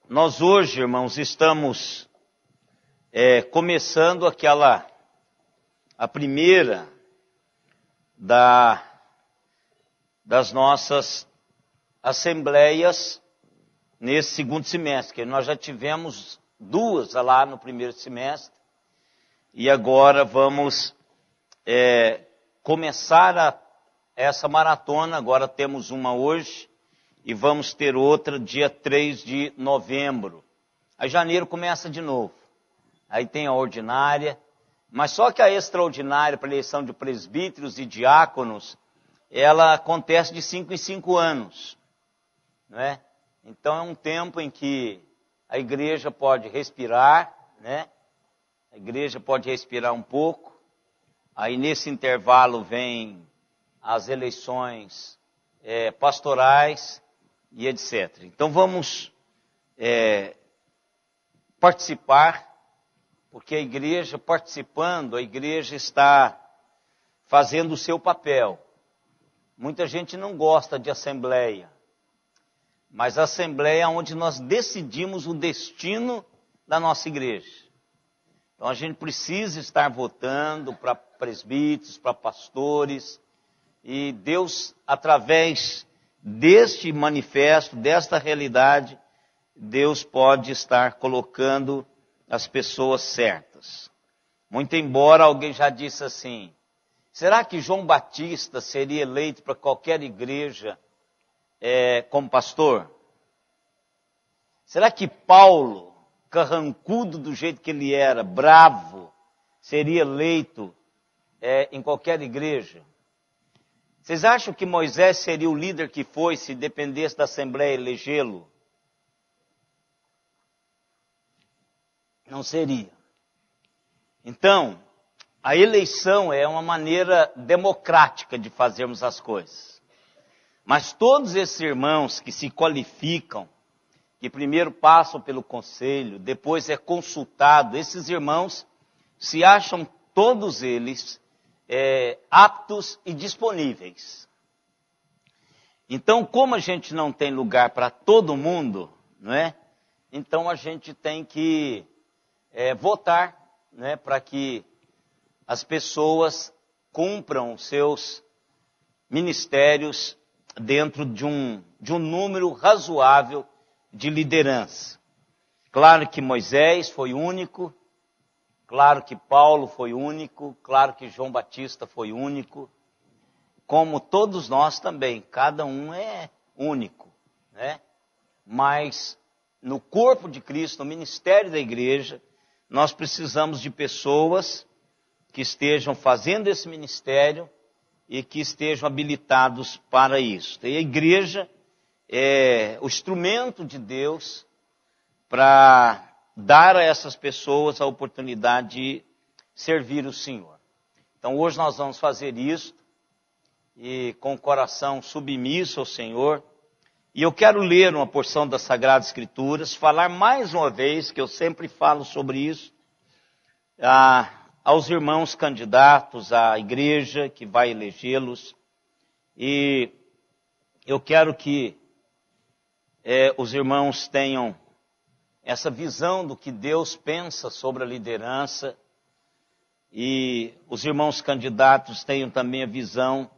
Nós hoje, irmãos, estamos começando a primeira das nossas assembleias nesse segundo semestre, que nós já tivemos duas lá no primeiro semestre, e agora vamos começar essa maratona. Agora temos uma hoje, e vamos ter outra dia 3 de novembro. Aí janeiro começa de novo. Aí tem a ordinária, mas só que a extraordinária para eleição de presbíteros e diáconos, ela acontece de 5 em 5 anos, não é? Então é um tempo em que a igreja pode respirar, né? A igreja pode respirar um pouco. Aí nesse intervalo vem as eleições pastorais e etc. Então vamos participar, porque a igreja participando, a igreja está fazendo o seu papel. Muita gente não gosta de assembleia, mas a assembleia é onde nós decidimos o destino da nossa igreja. Então a gente precisa estar votando para presbíteros, para pastores, e Deus, através deste manifesto, desta realidade, Deus pode estar colocando as pessoas certas. Muito embora alguém já disse assim, será que João Batista seria eleito para qualquer igreja como pastor? Será que Paulo, carrancudo do jeito que ele era, bravo, seria eleito em qualquer igreja? Vocês acham que Moisés seria o líder que foi se dependesse da Assembleia elegê-lo? Não seria. Então, a eleição é uma maneira democrática de fazermos as coisas. Mas todos esses irmãos que se qualificam, que primeiro passam pelo conselho, depois é consultado, esses irmãos se acham todos eles aptos e disponíveis. Então, como a gente não tem lugar para todo mundo, não é? Então a gente tem que votar, né, para que as pessoas cumpram seus ministérios dentro de um número razoável de liderança. Claro que Moisés foi único, claro que Paulo foi único, claro que João Batista foi único, como todos nós também, cada um é único, né? Mas no corpo de Cristo, no ministério da igreja, nós precisamos de pessoas que estejam fazendo esse ministério e que estejam habilitados para isso. E a igreja é o instrumento de Deus para dar a essas pessoas a oportunidade de servir o Senhor. Então hoje nós vamos fazer isso, e com o coração submisso ao Senhor. E eu quero ler uma porção das Sagradas Escrituras, falar mais uma vez, que eu sempre falo sobre isso, aos irmãos candidatos à igreja que vai elegê-los. E eu quero que os irmãos tenham essa visão do que Deus pensa sobre a liderança, e os irmãos candidatos tenham também a visão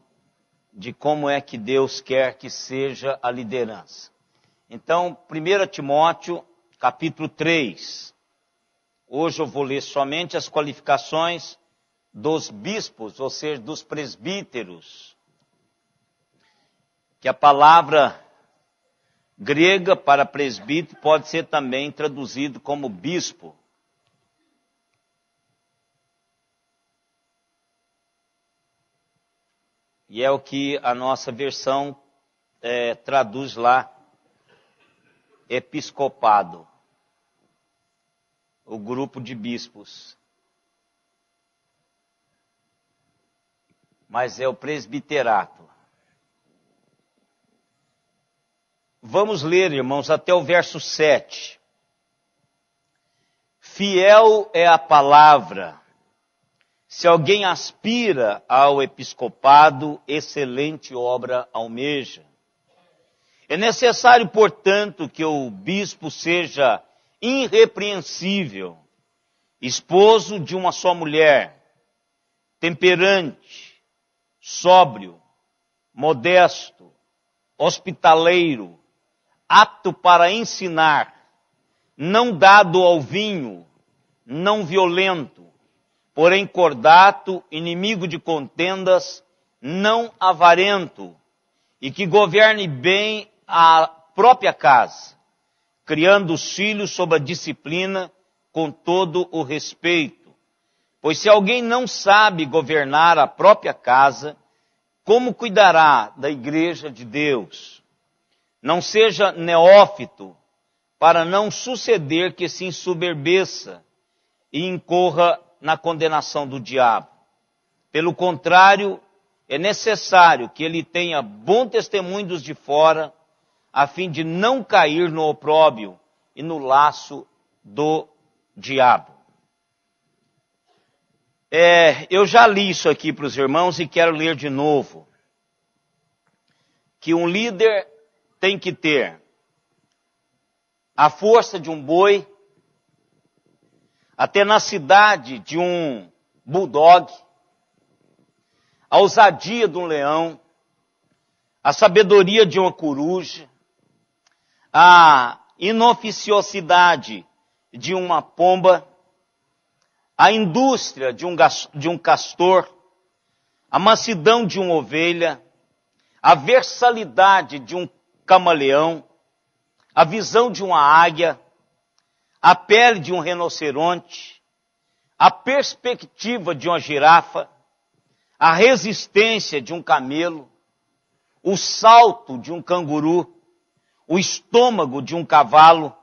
de como é que Deus quer que seja a liderança. Então, 1 Timóteo, capítulo 3. Hoje eu vou ler somente as qualificações dos bispos, ou seja, dos presbíteros. Que a palavra grega para presbítero pode ser também traduzido como bispo. E é o que a nossa versão traduz lá, episcopado, o grupo de bispos. Mas é o presbiterato. Vamos ler, irmãos, até o verso 7. Fiel é a palavra. Se alguém aspira ao episcopado, excelente obra almeja. É necessário, portanto, que o bispo seja irrepreensível, esposo de uma só mulher, temperante, sóbrio, modesto, hospitaleiro, apto para ensinar, não dado ao vinho, não violento, porém cordato, inimigo de contendas, não avarento, e que governe bem a própria casa, criando os filhos sob a disciplina, com todo o respeito. Pois se alguém não sabe governar a própria casa, como cuidará da igreja de Deus? Não seja neófito, para não suceder que se ensoberbeça e incorra na condenação do diabo. Pelo contrário, é necessário que ele tenha bom testemunho dos de fora, a fim de não cair no opróbrio e no laço do diabo. Eu já li isso aqui para os irmãos e quero ler de novo. Que um líder tem que ter a força de um boi, a tenacidade de um bulldog, a ousadia de um leão, a sabedoria de uma coruja, a inoficiosidade de uma pomba, a indústria de um castor, a mansidão de uma ovelha, a versalidade de um camaleão, a visão de uma águia, a pele de um rinoceronte, a perspectiva de uma girafa, a resistência de um camelo, o salto de um canguru, o estômago de um cavalo,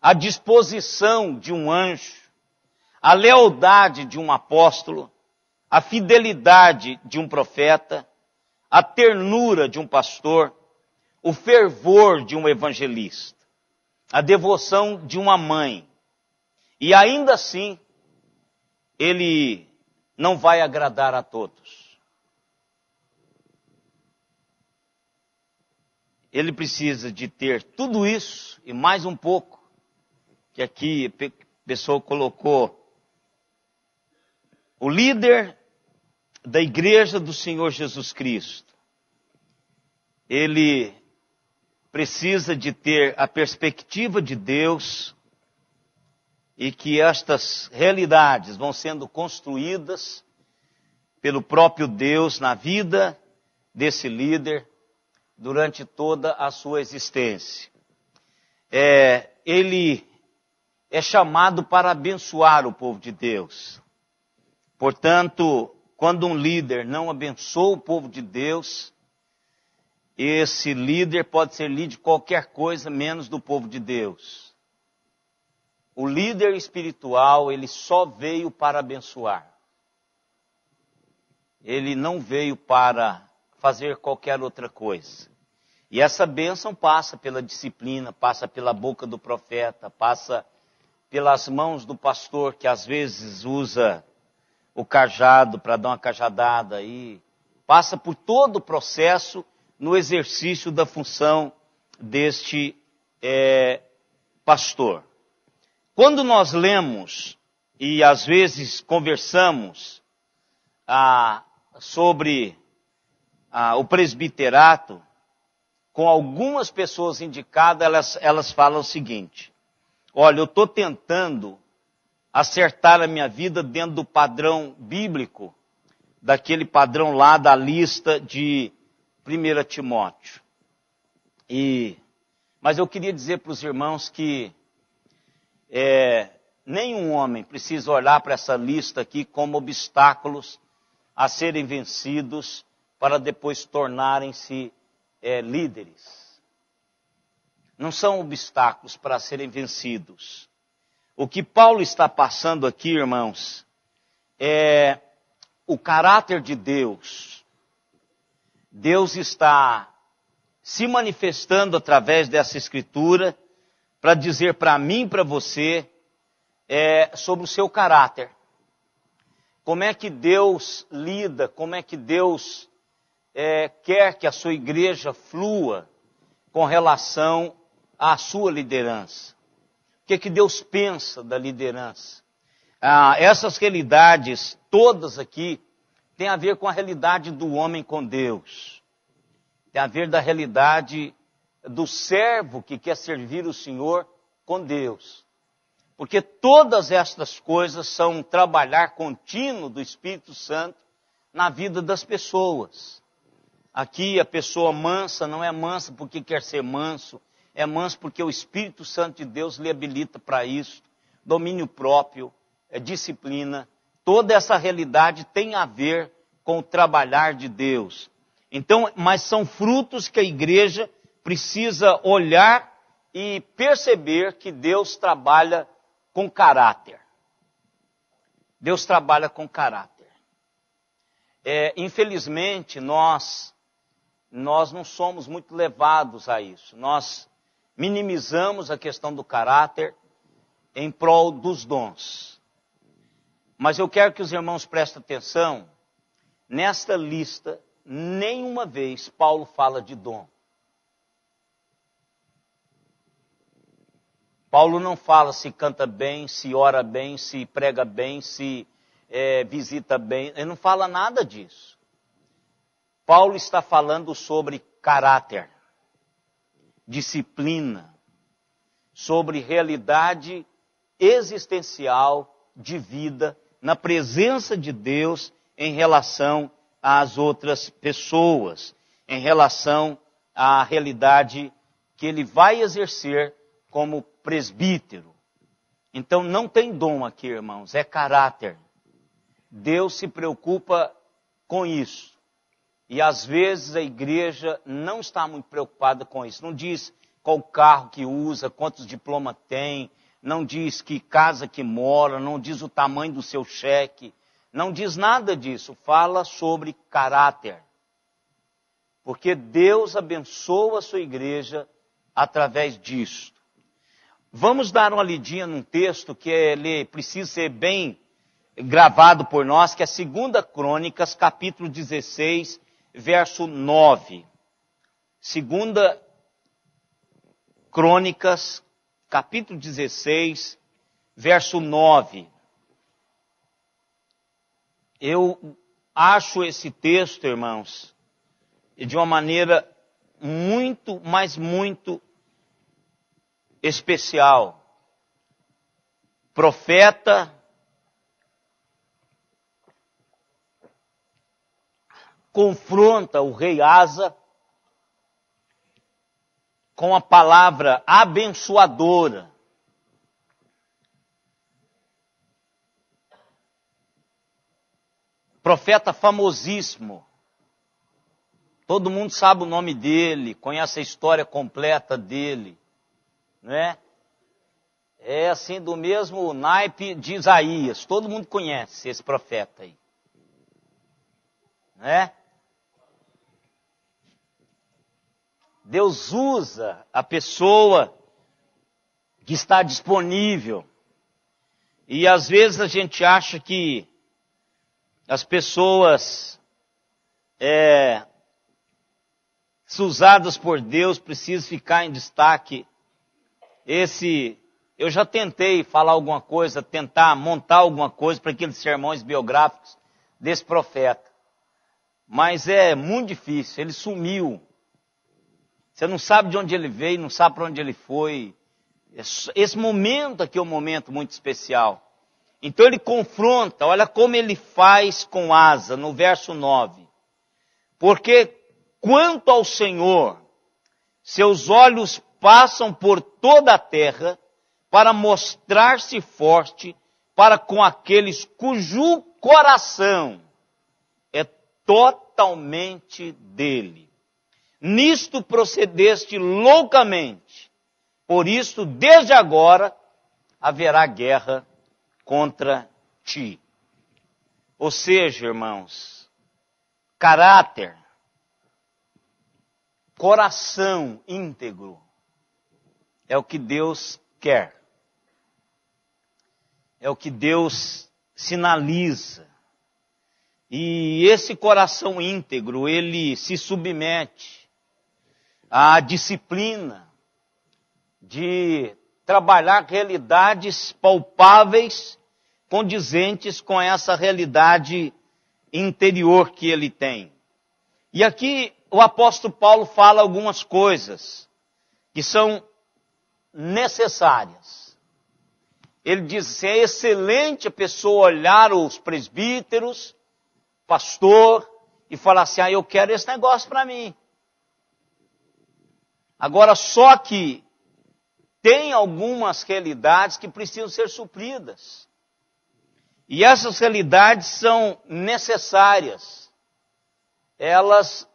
a disposição de um anjo, a lealdade de um apóstolo, a fidelidade de um profeta, a ternura de um pastor, o fervor de um evangelista, a devoção de uma mãe. E ainda assim, ele não vai agradar a todos. Ele precisa de ter tudo isso e mais um pouco, que aqui a pessoa colocou. O líder da igreja do Senhor Jesus Cristo, ele precisa de ter a perspectiva de Deus e que estas realidades vão sendo construídas pelo próprio Deus na vida desse líder durante toda a sua existência. Ele é chamado para abençoar o povo de Deus. Portanto, quando um líder não abençoa o povo de Deus, esse líder pode ser líder de qualquer coisa menos do povo de Deus. O líder espiritual, ele só veio para abençoar. Ele não veio para fazer qualquer outra coisa. E essa bênção passa pela disciplina, passa pela boca do profeta, passa pelas mãos do pastor, que às vezes usa o cajado para dar uma cajadada, e passa por todo o processo no exercício da função deste pastor. Quando nós lemos e às vezes conversamos sobre o presbiterato, com algumas pessoas indicadas, elas falam o seguinte: olha, eu estou tentando acertar a minha vida dentro do padrão bíblico, daquele padrão lá da lista de 1 Timóteo. Mas eu queria dizer para os irmãos que nenhum homem precisa olhar para essa lista aqui como obstáculos a serem vencidos para depois tornarem-se líderes. Não são obstáculos para serem vencidos. O que Paulo está passando aqui, irmãos, é o caráter de Deus. Deus está se manifestando através dessa escritura para dizer para mim e para você sobre o seu caráter. Como é que Deus lida, como é que Deus quer que a sua igreja flua com relação à sua liderança. O que Deus pensa da liderança? Essas realidades todas aqui têm a ver com a realidade do homem com Deus. Tem a ver da realidade do servo que quer servir o Senhor com Deus. Porque todas estas coisas são um trabalhar contínuo do Espírito Santo na vida das pessoas. Aqui a pessoa mansa não é mansa porque quer ser manso, é manso porque o Espírito Santo de Deus lhe habilita para isso. Domínio próprio, disciplina, toda essa realidade tem a ver com o trabalhar de Deus. Então, mas são frutos que a igreja precisa olhar e perceber que Deus trabalha com caráter. Deus trabalha com caráter. Infelizmente, nós não somos muito levados a isso. Nós minimizamos a questão do caráter em prol dos dons. Mas eu quero que os irmãos prestem atenção, nesta lista, nenhuma vez Paulo fala de dom. Paulo não fala se canta bem, se ora bem, se prega bem, se visita bem. Ele não fala nada disso. Paulo está falando sobre caráter, disciplina, sobre realidade existencial de vida na presença de Deus em relação às outras pessoas, em relação à realidade que ele vai exercer como presbítero. Então não tem dom aqui, irmãos, é caráter. Deus se preocupa com isso. E às vezes a igreja não está muito preocupada com isso. Não diz qual carro que usa, quantos diplomas tem, não diz que casa que mora, não diz o tamanho do seu cheque, não diz nada disso. Fala sobre caráter. Porque Deus abençoa a sua igreja através disso. Vamos dar uma lidinha num texto que ele precisa ser bem gravado por nós, que é 2 Crônicas, capítulo 16, verso 9. 2 Crônicas, capítulo 16, verso 9. Eu acho esse texto, irmãos, de uma maneira muito, mas muito especial. Profeta confronta o rei Asa com a palavra abençoadora. Profeta famosíssimo. Todo mundo sabe o nome dele, conhece a história completa dele. Não é? É assim do mesmo naipe de Isaías. Todo mundo conhece esse profeta aí. Não é? Deus usa a pessoa que está disponível. E às vezes a gente acha que as pessoas se usadas por Deus precisam ficar em destaque. Eu já tentei falar alguma coisa, tentar montar alguma coisa para aqueles sermões biográficos desse profeta. Mas é muito difícil, ele sumiu. Você não sabe de onde ele veio, não sabe para onde ele foi. Esse momento aqui é um momento muito especial. Então ele confronta, olha como ele faz com Asa, no verso 9. Porque quanto ao Senhor, seus olhos passam por toda a terra para mostrar-se forte para com aqueles cujo coração é totalmente dele. Nisto procedeste loucamente, por isso desde agora haverá guerra contra ti. Ou seja, irmãos, caráter, coração íntegro, é o que Deus quer. É o que Deus sinaliza. E esse coração íntegro, ele se submete a disciplina de trabalhar realidades palpáveis, condizentes com essa realidade interior que ele tem. E aqui o apóstolo Paulo fala algumas coisas que são necessárias. Ele diz assim, é excelente a pessoa olhar os presbíteros, pastor, e falar assim, eu quero esse negócio para mim. Agora, só que tem algumas realidades que precisam ser supridas. E essas realidades são necessárias. Elas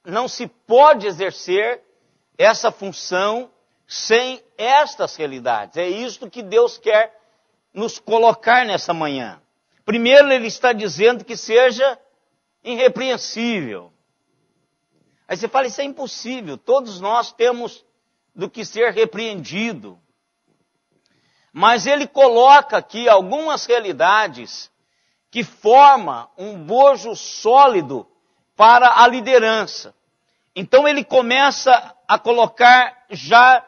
não se pode exercer essa função sem estas realidades. É isto que Deus quer nos colocar nessa manhã. Primeiro, ele está dizendo que seja irrepreensível. Aí você fala, isso é impossível. Todos nós temos do que ser repreendido. Mas ele coloca aqui algumas realidades que formam um bojo sólido para a liderança. Então ele começa a colocar já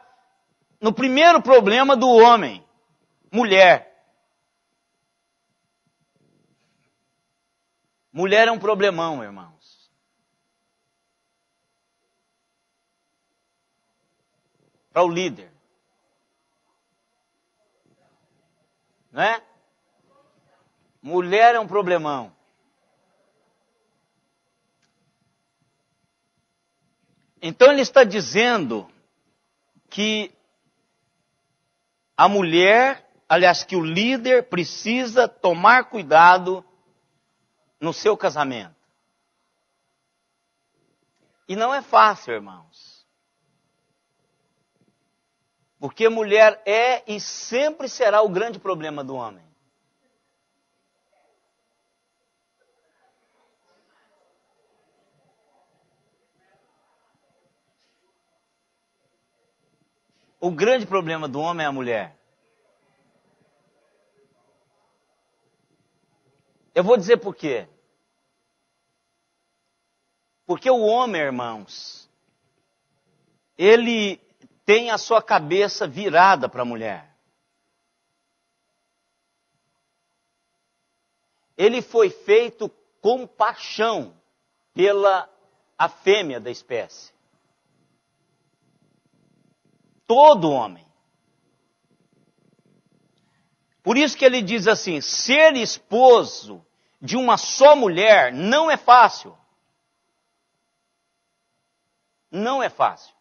no primeiro problema do homem, mulher. Mulher é um problemão, irmãos. Para o líder. Não é? Mulher é um problemão. Então ele está dizendo que a mulher, aliás, que o líder precisa tomar cuidado no seu casamento. E não é fácil, irmãos. Porque mulher é e sempre será o grande problema do homem. O grande problema do homem é a mulher. Eu vou dizer por quê. Porque o homem, irmãos, ele tem a sua cabeça virada para a mulher. Ele foi feito com paixão pela a fêmea da espécie. Todo homem. Por isso que ele diz assim, ser esposo de uma só mulher não é fácil. Não é fácil.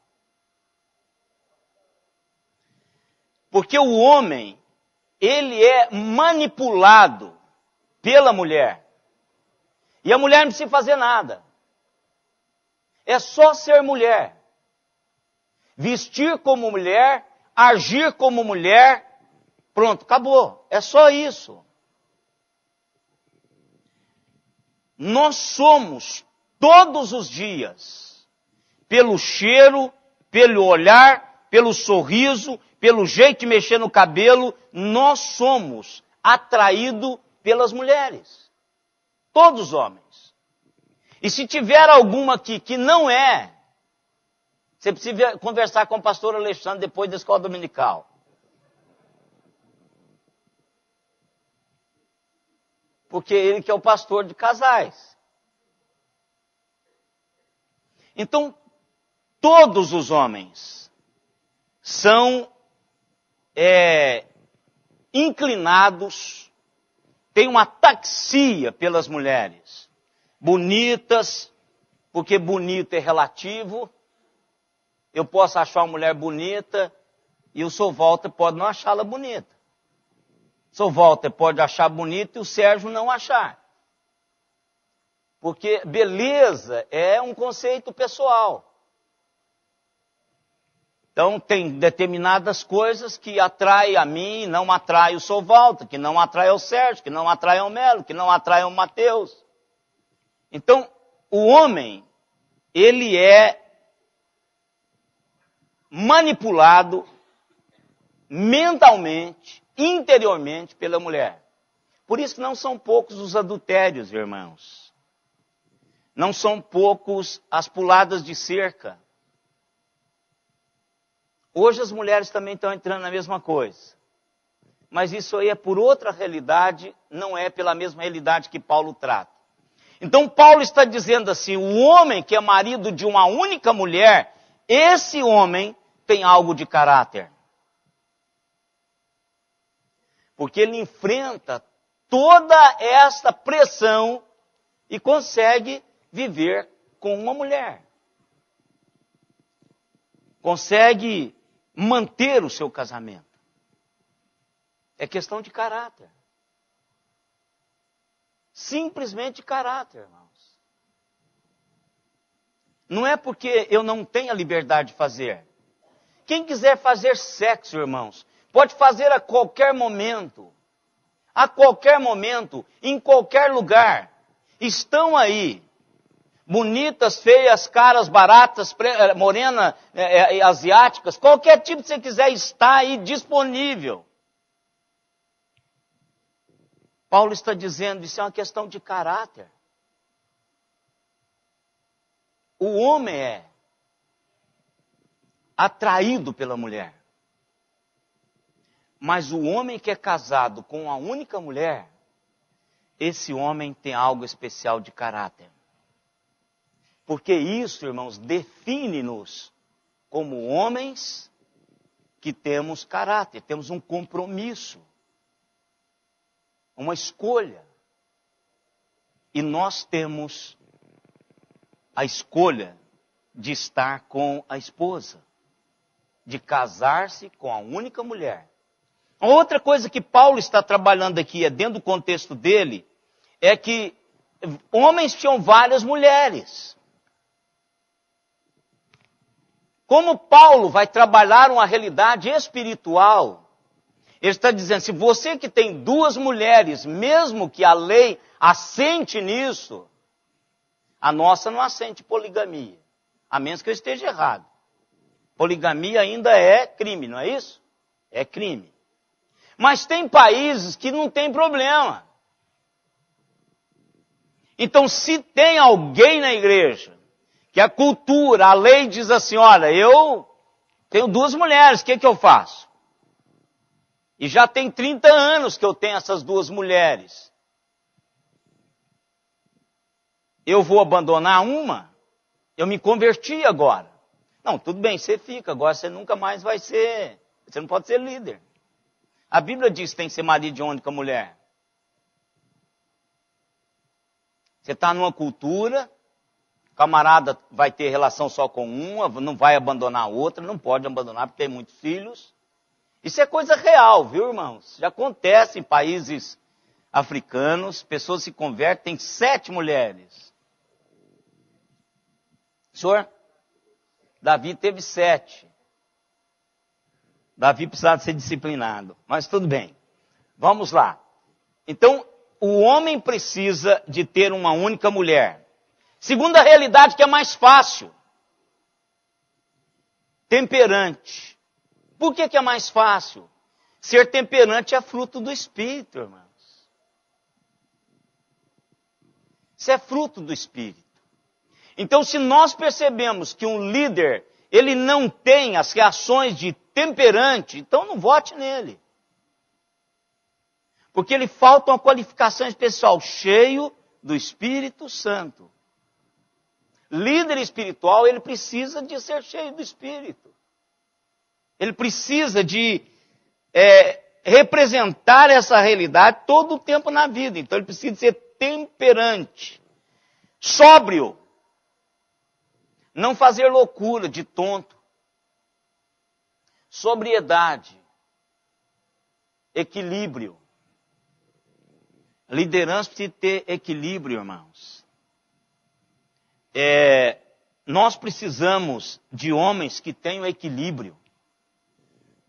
Porque o homem, ele é manipulado pela mulher. E a mulher não precisa fazer nada. É só ser mulher. Vestir como mulher, agir como mulher, pronto, acabou. É só isso. Nós somos, todos os dias, pelo cheiro, pelo olhar, pelo sorriso, pelo jeito de mexer no cabelo, nós somos atraídos pelas mulheres. Todos os homens. E se tiver alguma aqui que não é, você precisa conversar com o pastor Alexandre depois da escola dominical. Porque ele que é o pastor de casais. Então, todos os homens são inclinados, têm uma ataxia pelas mulheres. Bonitas, porque bonito é relativo. Eu posso achar uma mulher bonita e o Sr. Walter pode não achá-la bonita. O Sr. Walter pode achar bonita e o Sérgio não achar. Porque beleza é um conceito pessoal. Então tem determinadas coisas que atraem a mim, não atraem o Sr. Walter, que não atraem ao Sérgio, que não atraem ao Melo, que não atraem ao Mateus. Então, o homem, ele é manipulado mentalmente, interiormente pela mulher. Por isso que não são poucos os adultérios, irmãos. Não são poucos as puladas de cerca. Hoje as mulheres também estão entrando na mesma coisa. Mas isso aí é por outra realidade, não é pela mesma realidade que Paulo trata. Então Paulo está dizendo assim, o homem que é marido de uma única mulher, esse homem tem algo de caráter. Porque ele enfrenta toda esta pressão e consegue viver com uma mulher. Consegue manter o seu casamento. É questão de caráter. Simplesmente caráter, irmãos. Não é porque eu não tenho a liberdade de fazer. Quem quiser fazer sexo, irmãos, pode fazer a qualquer momento. A qualquer momento, em qualquer lugar. Estão aí. Bonitas, feias, caras, baratas, morenas, asiáticas. Qualquer tipo que você quiser está aí disponível. Paulo está dizendo, isso é uma questão de caráter. O homem é atraído pela mulher. Mas o homem que é casado com uma única mulher, esse homem tem algo especial de caráter. Porque isso, irmãos, define-nos como homens que temos caráter, temos um compromisso. Uma escolha. E nós temos a escolha de estar com a esposa, de casar-se com a única mulher. Outra coisa que Paulo está trabalhando aqui, dentro do contexto dele, é que homens tinham várias mulheres. Como Paulo vai trabalhar uma realidade espiritual, ele está dizendo, se você que tem duas mulheres, mesmo que a lei assente nisso, a nossa não assente poligamia. A menos que eu esteja errado. Poligamia ainda é crime, não é isso? É crime. Mas tem países que não tem problema. Então, se tem alguém na igreja, que a cultura, a lei diz assim, olha, eu tenho duas mulheres, o que eu faço? E já tem 30 anos que eu tenho essas duas mulheres. Eu vou abandonar uma? Eu me converti agora. Não, tudo bem, você fica, agora você nunca mais vai ser, você não pode ser líder. A Bíblia diz que tem que ser marido de uma única mulher. Você está numa cultura, o camarada vai ter relação só com uma, não vai abandonar a outra, não pode abandonar porque tem muitos filhos. Isso é coisa real, viu, irmãos? Já acontece em países africanos, pessoas se convertem, tem 7 mulheres. Senhor, Davi teve 7. Davi precisava ser disciplinado, mas tudo bem. Vamos lá. Então, o homem precisa de ter uma única mulher. Segunda realidade que é mais fácil. Temperante. Por que é mais fácil? Ser temperante é fruto do Espírito, irmãos. Isso é fruto do Espírito. Então, se nós percebemos que um líder, ele não tem as reações de temperante, então não vote nele. Porque ele falta uma qualificação especial, cheio do Espírito Santo. Líder espiritual, ele precisa de ser cheio do Espírito. Ele precisa de representar essa realidade todo o tempo na vida. Então ele precisa ser temperante, sóbrio, não fazer loucura de tonto, sobriedade, equilíbrio. A liderança precisa ter equilíbrio, irmãos. Nós precisamos de homens que tenham equilíbrio.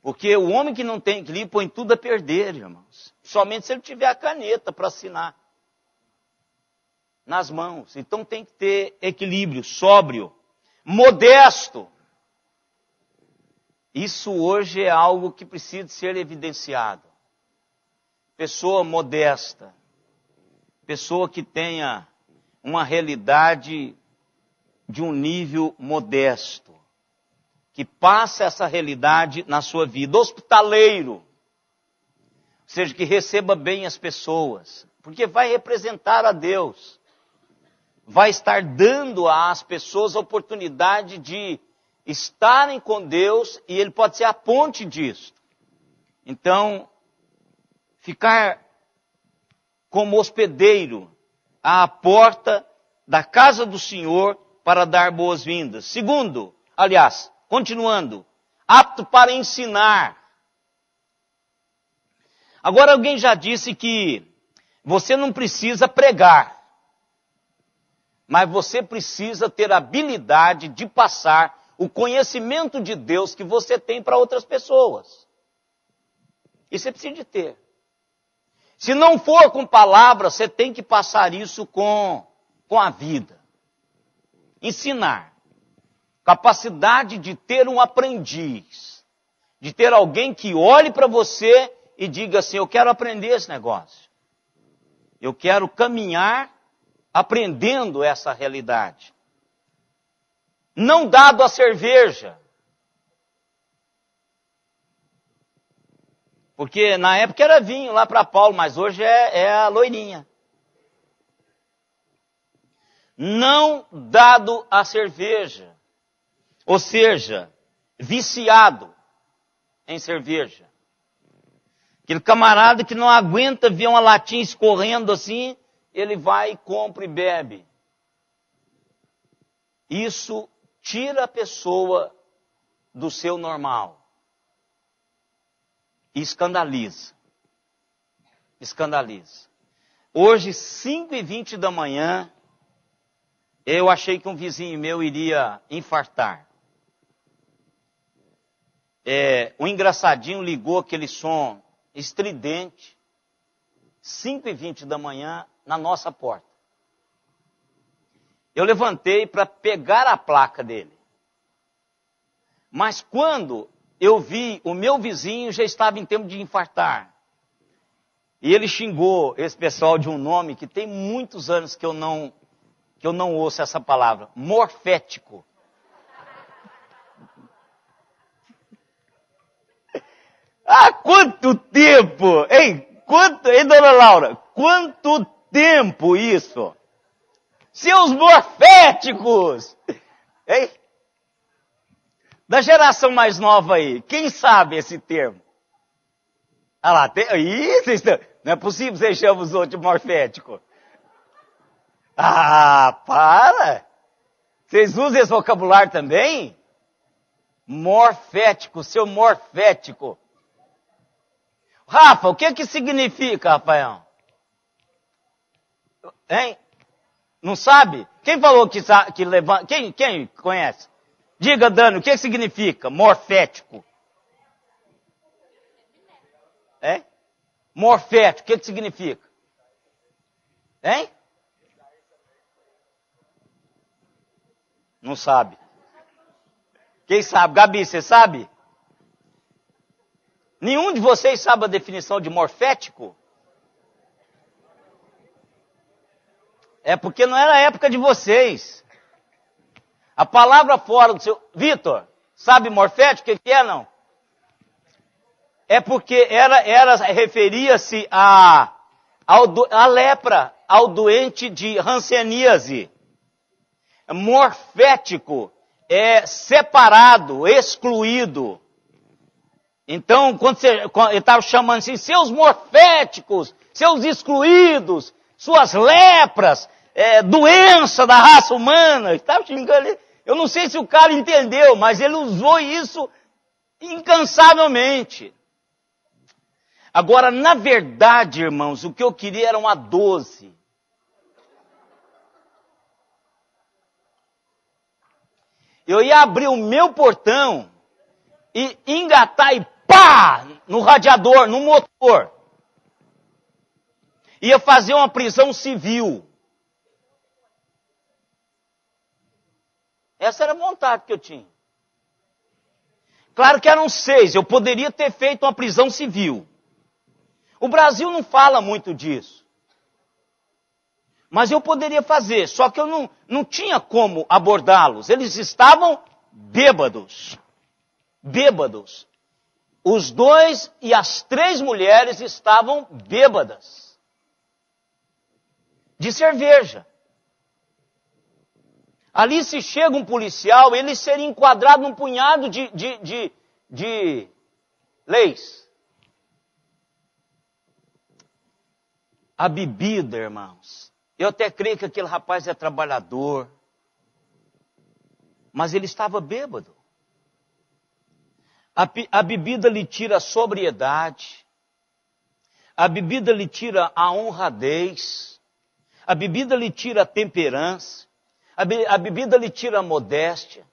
Porque o homem que não tem equilíbrio põe tudo a perder, irmãos. Somente se ele tiver a caneta para assinar nas mãos. Então tem que ter equilíbrio, sóbrio, modesto. Isso hoje é algo que precisa ser evidenciado. Pessoa modesta. Pessoa que tenha uma realidade de um nível modesto. que passa essa realidade na sua vida. Hospitaleiro, ou seja, que receba bem as pessoas, porque vai representar a Deus. Vai estar dando às pessoas a oportunidade de estarem com Deus e ele pode ser a ponte disso. Então, ficar como hospedeiro à porta da casa do Senhor para dar boas-vindas. Segundo, aliás, continuando, apto para ensinar. Agora alguém já disse que você não precisa pregar, mas você precisa ter a habilidade de passar o conhecimento de Deus que você tem para outras pessoas. Isso você precisa de ter. Se não for com palavras, você tem que passar isso com a vida. Ensinar. Capacidade de ter um aprendiz. De ter alguém que olhe para você e diga assim, eu quero aprender esse negócio. Eu quero caminhar aprendendo essa realidade. Não dado a cerveja. Porque na época era vinho lá para Paulo, mas hoje é a loirinha. Não dado a cerveja. Ou seja, viciado em cerveja. Aquele camarada que não aguenta ver uma latinha escorrendo assim, ele vai, compra e bebe. Isso tira a pessoa do seu normal. E escandaliza. Escandaliza. Hoje, 5h20 da manhã, eu achei que um vizinho meu iria infartar. O engraçadinho ligou aquele som estridente, 5h20 da manhã, na nossa porta. Eu levantei para pegar a placa dele. Mas quando eu vi, o meu vizinho já estava em tempo de infartar. E ele xingou esse pessoal de um nome que tem muitos anos que eu não ouço essa palavra. Morfético. Ah, quanto tempo! Hein, dona Laura? Quanto tempo isso? Seus morféticos! Hein? Da geração mais nova aí, quem sabe esse termo? Ah lá, não é possível vocês chamam os outros de morfético. Ah, para! Vocês usam esse vocabulário também? Morfético, seu morfético. Rafa, o que significa, Rafael? Hein? Não sabe? Quem falou que levanta? Quem conhece? Diga, Dani, o que significa morfético? Morfético, o que significa? Hein? Não sabe. Quem sabe? Gabi, você sabe? Nenhum de vocês sabe a definição de morfético? É porque não era a época de vocês. A palavra fora do seu... Vitor, sabe morfético? O que é, não? É porque referia-se à lepra, ao doente de hanseníase. Morfético é separado, excluído. Então, quando ele estava chamando assim, seus morféticos, seus excluídos, suas lepras, doença da raça humana, estava xingando ele. Eu não sei se o cara entendeu, mas ele usou isso incansavelmente. Agora, na verdade, irmãos, o que eu queria era uma 12. Eu ia abrir o meu portão e engatar e pá! No radiador, no motor. Ia fazer uma prisão civil. Essa era a vontade que eu tinha. Claro que eram 6, eu poderia ter feito uma prisão civil. O Brasil não fala muito disso. Mas eu poderia fazer, só que eu não tinha como abordá-los. Eles estavam bêbados. bêbados. Os 2 e as 3 mulheres estavam bêbadas de cerveja. Ali se chega um policial, ele seria enquadrado num punhado de leis. A bebida, irmãos. Eu até creio que aquele rapaz é trabalhador. Mas ele estava bêbado. A bebida lhe tira a sobriedade. A bebida lhe tira a honradez. A bebida lhe tira a temperança. A bebida lhe tira a modéstia.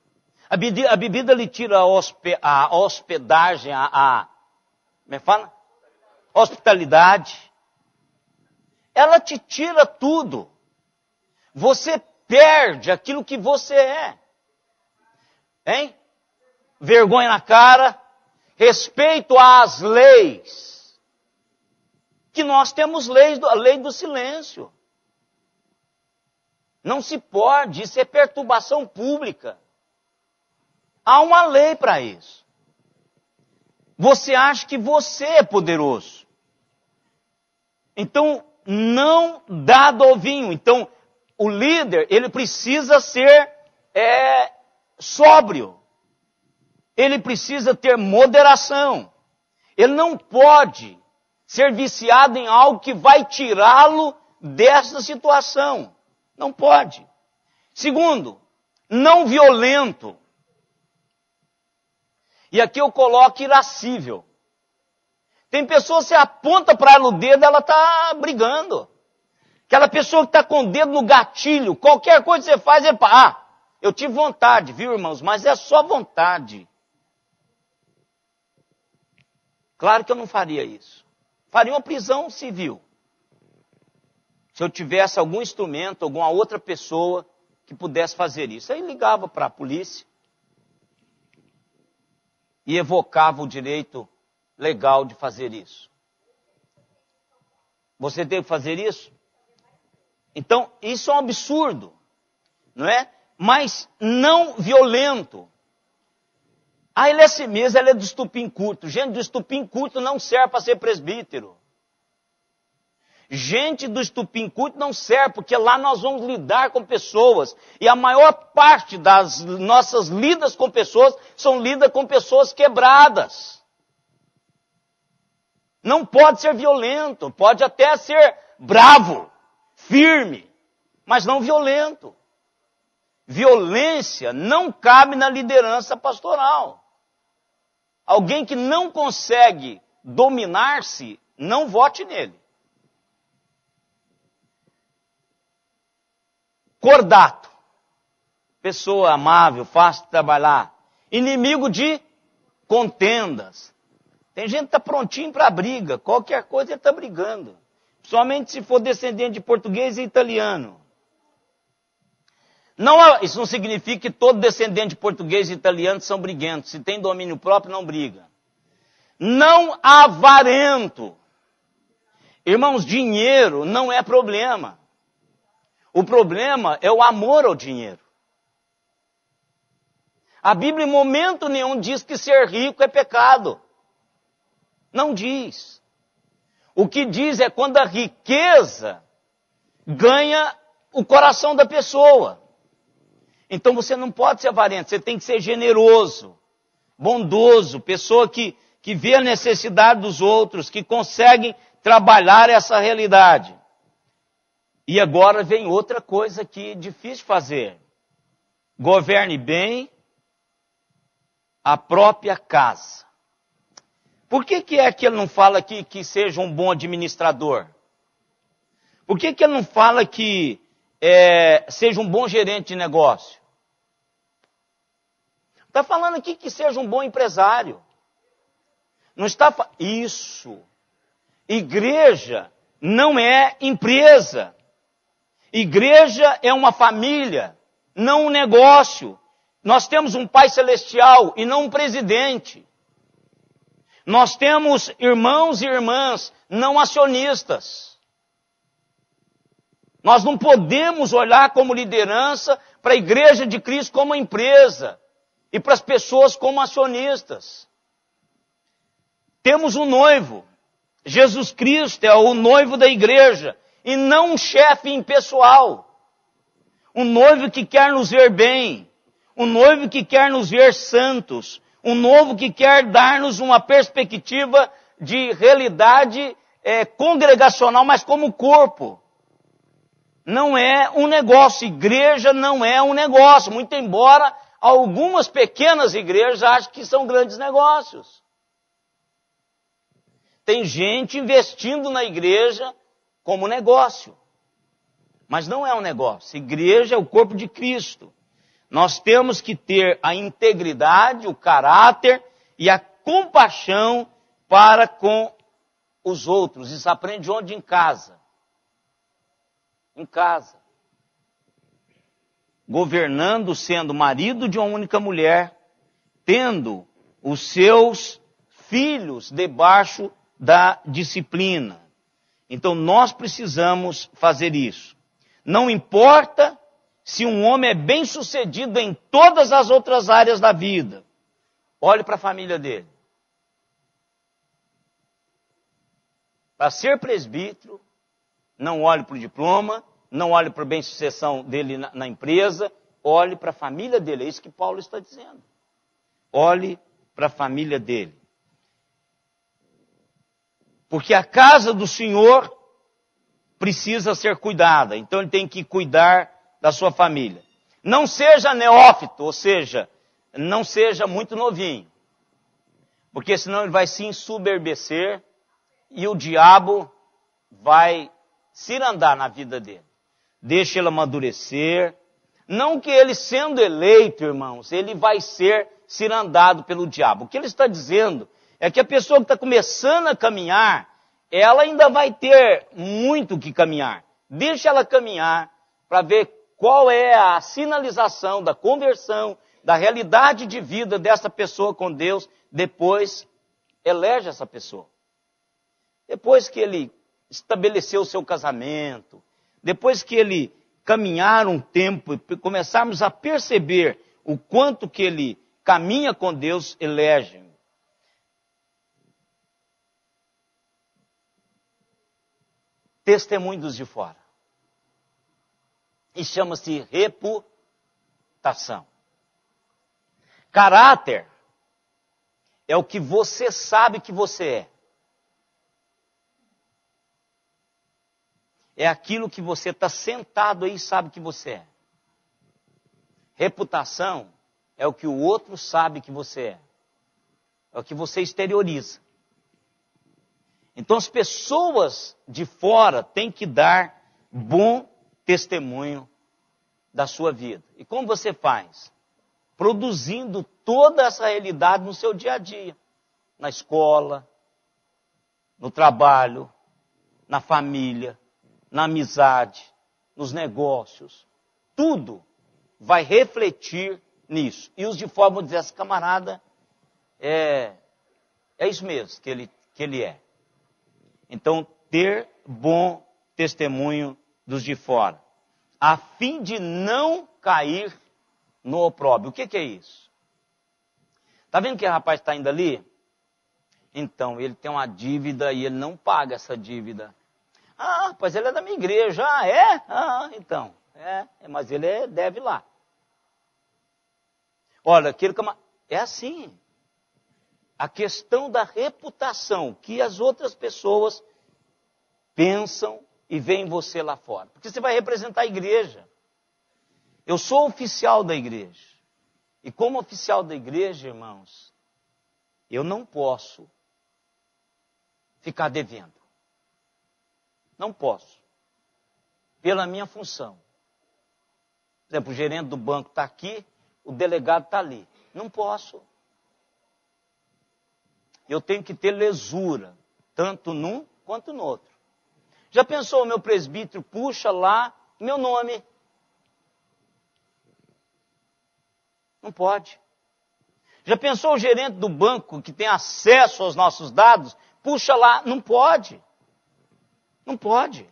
A bebida lhe tira a hospedagem, como é que fala? Hospitalidade. Ela te tira tudo. Você perde aquilo que você é. Hein? Vergonha na cara, respeito às leis. Que nós temos a lei do silêncio. Não se pode, isso é perturbação pública. Há uma lei para isso. Você acha que você é poderoso. Então, não dado ao vinho. Então, o líder, ele precisa ser sóbrio. Ele precisa ter moderação. Ele não pode ser viciado em algo que vai tirá-lo dessa situação. Não pode. Segundo, não violento. E aqui eu coloco irascível. Tem pessoas que você aponta para ela o dedo, ela está brigando. Aquela pessoa que está com o dedo no gatilho, qualquer coisa que você faz, ele fala, eu tive vontade, viu, irmãos? Mas é só vontade. Claro que eu não faria isso. Faria uma prisão civil. Se eu tivesse algum instrumento, alguma outra pessoa que pudesse fazer isso. Aí ligava para a polícia e evocava o direito legal de fazer isso. Você tem que fazer isso? Então, isso é um absurdo, não é? Mas não violento. Ele é assim mesmo, ele é do estupim curto. Gente do estupim curto não serve para ser presbítero. Gente do estupim curto não serve, porque lá nós vamos lidar com pessoas. E a maior parte das nossas lidas com pessoas são lidas com pessoas quebradas. Não pode ser violento, pode até ser bravo, firme, mas não violento. Violência não cabe na liderança pastoral. Alguém que não consegue dominar-se, não vote nele. Cordato. Pessoa amável, fácil de trabalhar. Inimigo de contendas. Tem gente que está prontinho para a briga. Qualquer coisa ele está brigando. Somente se for descendente de português e italiano. Isso não significa que todo descendente de português e italiano são briguentos. Se tem domínio próprio, não briga. Não avarento. Irmãos, dinheiro não é problema. O problema é o amor ao dinheiro. A Bíblia em momento nenhum diz que ser rico é pecado. Não diz. O que diz é quando a riqueza ganha o coração da pessoa. Então você não pode ser avarento, você tem que ser generoso, bondoso, pessoa que vê a necessidade dos outros, que consegue trabalhar essa realidade. E agora vem outra coisa que é difícil fazer. Governe bem a própria casa. Por que é que ele não fala aqui que seja um bom administrador? Por que ele não fala que seja um bom gerente de negócio? Está falando aqui que seja um bom empresário. Não está isso. Igreja não é empresa. Igreja é uma família, não um negócio. Nós temos um Pai Celestial e não um presidente. Nós temos irmãos e irmãs, não acionistas. Nós não podemos olhar como liderança para a Igreja de Cristo como empresa. e para as pessoas como acionistas. Temos um noivo. Jesus Cristo é o noivo da igreja e não um chefe impessoal. Um noivo que quer nos ver bem, um noivo que quer nos ver santos, um noivo que quer dar-nos uma perspectiva de realidade congregacional, mas como corpo. Não é um negócio, igreja não é um negócio, muito embora algumas pequenas igrejas achem que são grandes negócios. Tem gente investindo na igreja como negócio. Mas não é um negócio. Igreja é o corpo de Cristo. Nós temos que ter a integridade, o caráter e a compaixão para com os outros. Isso aprende onde? Em casa. Em casa. Governando, sendo marido de uma única mulher, tendo os seus filhos debaixo da disciplina. Então nós precisamos fazer isso. Não importa se um homem é bem sucedido em todas as outras áreas da vida. Olhe para a família dele. Para ser presbítero, não olhe para o diploma, não olhe para a bem-sucessão dele na empresa, olhe para a família dele. É isso que Paulo está dizendo. Olhe para a família dele. Porque a casa do Senhor precisa ser cuidada. Então ele tem que cuidar da sua família. Não seja neófito, ou seja, não seja muito novinho. Porque senão ele vai se ensoberbecer e o diabo vai cirandar na vida dele. Deixa ele amadurecer. Não que ele sendo eleito, irmãos, ele vai ser cirandado pelo diabo. O que ele está dizendo é que a pessoa que está começando a caminhar, ela ainda vai ter muito que caminhar. Deixa ela caminhar para ver qual é a sinalização da conversão, da realidade de vida dessa pessoa com Deus. Depois, elege essa pessoa. Depois que ele estabeleceu o seu casamento, depois que ele caminhar um tempo e começarmos a perceber o quanto que ele caminha com Deus, elege. Testemunho dos de fora. E chama-se reputação. Caráter é o que você sabe que você é. É aquilo que você está sentado aí e sabe que você é. Reputação é o que o outro sabe que você é. É o que você exterioriza. Então as pessoas de fora têm que dar bom testemunho da sua vida. E como você faz? Produzindo toda essa realidade no seu dia a dia. Na escola, no trabalho, na família, na amizade, nos negócios. Tudo vai refletir nisso. E os de fora vão dizer, esse camarada é isso mesmo que ele é. Então, ter bom testemunho dos de fora, a fim de não cair no opróbrio. O que é isso? Está vendo que o rapaz está indo ali? Então, ele tem uma dívida e ele não paga essa dívida. Ah, pois ele é da minha igreja. Ah, é? Ah, então. Mas ele deve lá. Olha, aquele camarada... É assim. A questão da reputação que as outras pessoas pensam e veem você lá fora. Porque você vai representar a igreja. Eu sou oficial da igreja. E como oficial da igreja, irmãos, eu não posso ficar devendo. Não posso. Pela minha função. Por exemplo, o gerente do banco está aqui, o delegado está ali. Não posso. Eu tenho que ter lesura, tanto num quanto no outro. Já pensou, o meu presbítero puxa lá meu nome? Não pode. Já pensou o gerente do banco que tem acesso aos nossos dados? Puxa lá, não pode. Não pode.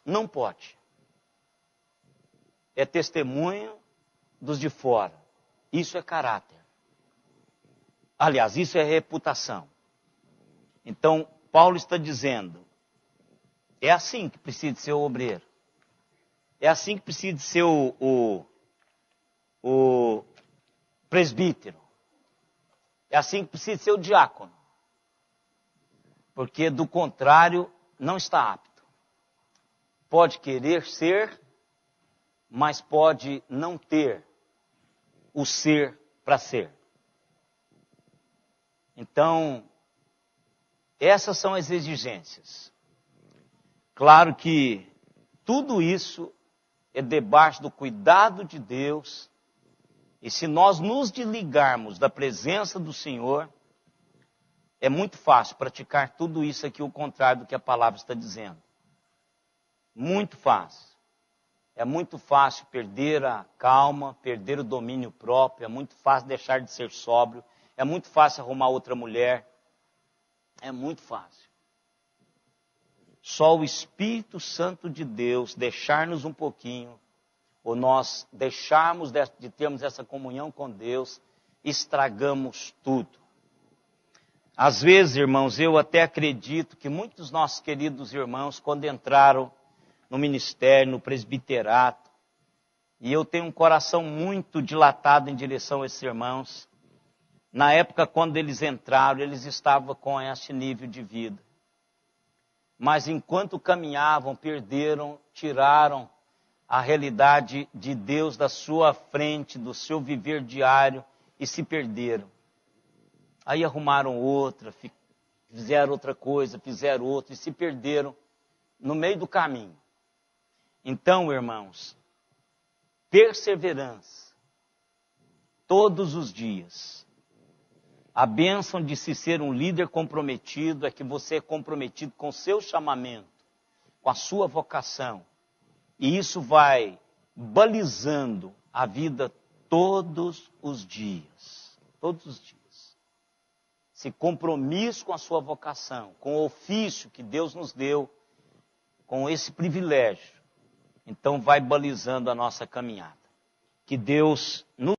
Não pode. É testemunho dos de fora. Isso é caráter. Aliás, isso é reputação. Então, Paulo está dizendo, é assim que precisa ser o obreiro. É assim que precisa ser o presbítero. É assim que precisa ser o diácono. Porque, do contrário, não está apto. Pode querer ser, mas pode não ter o ser para ser. Então, essas são as exigências. Claro que tudo isso é debaixo do cuidado de Deus. E se nós nos desligarmos da presença do Senhor, é muito fácil praticar tudo isso aqui, o contrário do que a palavra está dizendo. Muito fácil. É muito fácil perder a calma, perder o domínio próprio, é muito fácil deixar de ser sóbrio, é muito fácil arrumar outra mulher. É muito fácil. Só o Espírito Santo de Deus deixar-nos um pouquinho, ou nós deixarmos de termos essa comunhão com Deus, estragamos tudo. Às vezes, irmãos, eu até acredito que muitos dos nossos queridos irmãos, quando entraram no ministério, no presbiterato, e eu tenho um coração muito dilatado em direção a esses irmãos, na época quando eles entraram, eles estavam com esse nível de vida. Mas enquanto caminhavam, perderam, tiraram a realidade de Deus da sua frente, do seu viver diário, e se perderam. Aí arrumaram outra, fizeram outra coisa, fizeram outra, e se perderam no meio do caminho. Então, irmãos, perseverança, todos os dias. A bênção de se ser um líder comprometido é que você é comprometido com o seu chamamento, com a sua vocação. E isso vai balizando a vida todos os dias. Todos os dias. Esse compromisso com a sua vocação, com o ofício que Deus nos deu, com esse privilégio. Então vai balizando a nossa caminhada. Que Deus nos